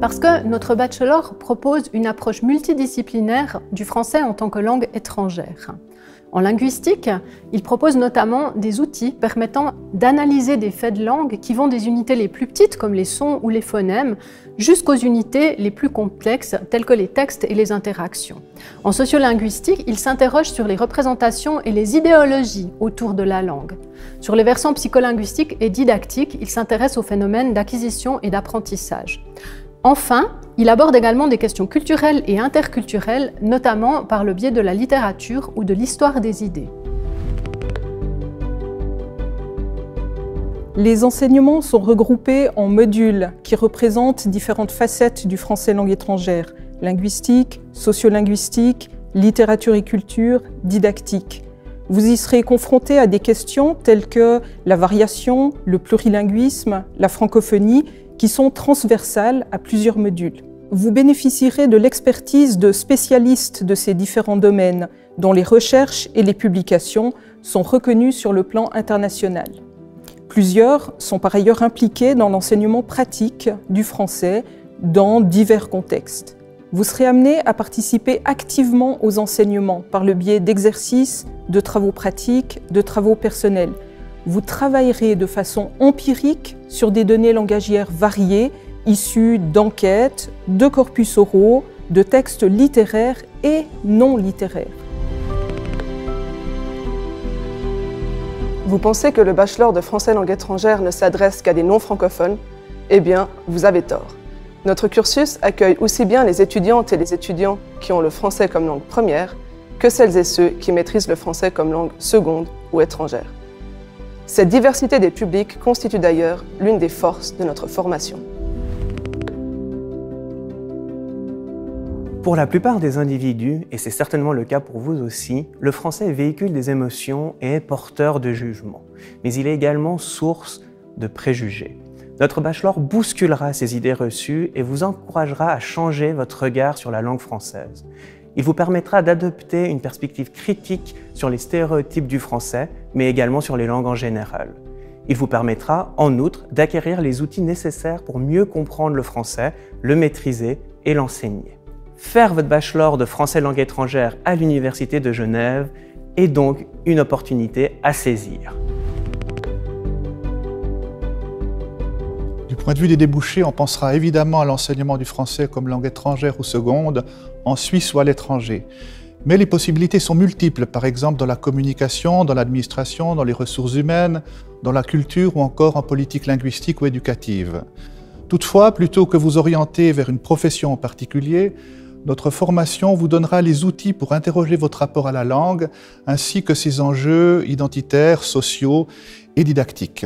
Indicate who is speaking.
Speaker 1: Parce que notre bachelor propose une approche multidisciplinaire du français en tant que langue étrangère. En linguistique, il propose notamment des outils permettant d'analyser des faits de langue qui vont des unités les plus petites, comme les sons ou les phonèmes, jusqu'aux unités les plus complexes, telles que les textes et les interactions. En sociolinguistique, il s'interroge sur les représentations et les idéologies autour de la langue. Sur les versants psycholinguistiques et didactiques, il s'intéresse aux phénomènes d'acquisition et d'apprentissage. Enfin, il aborde également des questions culturelles et interculturelles, notamment par le biais de la littérature ou de l'histoire des idées.
Speaker 2: Les enseignements sont regroupés en modules qui représentent différentes facettes du français langue étrangère: linguistique, sociolinguistique, littérature et culture, didactique. Vous y serez confronté à des questions telles que la variation, le plurilinguisme, la francophonie, qui sont transversales à plusieurs modules. Vous bénéficierez de l'expertise de spécialistes de ces différents domaines, dont les recherches et les publications sont reconnues sur le plan international. Plusieurs sont par ailleurs impliqués dans l'enseignement pratique du français dans divers contextes. Vous serez amené à participer activement aux enseignements par le biais d'exercices, de travaux pratiques, de travaux personnels. Vous travaillerez de façon empirique sur des données langagières variées, issues d'enquêtes, de corpus oraux, de textes littéraires et non littéraires.
Speaker 3: Vous pensez que le bachelor de français langue étrangère ne s'adresse qu'à des non-francophones? Eh bien, vous avez tort. Notre cursus accueille aussi bien les étudiantes et les étudiants qui ont le français comme langue première que celles et ceux qui maîtrisent le français comme langue seconde ou étrangère. Cette diversité des publics constitue d'ailleurs l'une des forces de notre formation.
Speaker 4: Pour la plupart des individus, et c'est certainement le cas pour vous aussi, le français véhicule des émotions et est porteur de jugements. Mais il est également source de préjugés. Notre bachelor bousculera ces idées reçues et vous encouragera à changer votre regard sur la langue française. Il vous permettra d'adopter une perspective critique sur les stéréotypes du français, mais également sur les langues en général. Il vous permettra, en outre, d'acquérir les outils nécessaires pour mieux comprendre le français, le maîtriser et l'enseigner. Faire votre bachelor de français langue étrangère à l'Université de Genève est donc une opportunité à saisir.
Speaker 5: Du point de vue des débouchés, on pensera évidemment à l'enseignement du français comme langue étrangère ou seconde, en Suisse ou à l'étranger. Mais les possibilités sont multiples, par exemple dans la communication, dans l'administration, dans les ressources humaines, dans la culture ou encore en politique linguistique ou éducative. Toutefois, plutôt que vous orienter vers une profession en particulier, notre formation vous donnera les outils pour interroger votre rapport à la langue, ainsi que ses enjeux identitaires, sociaux et didactiques.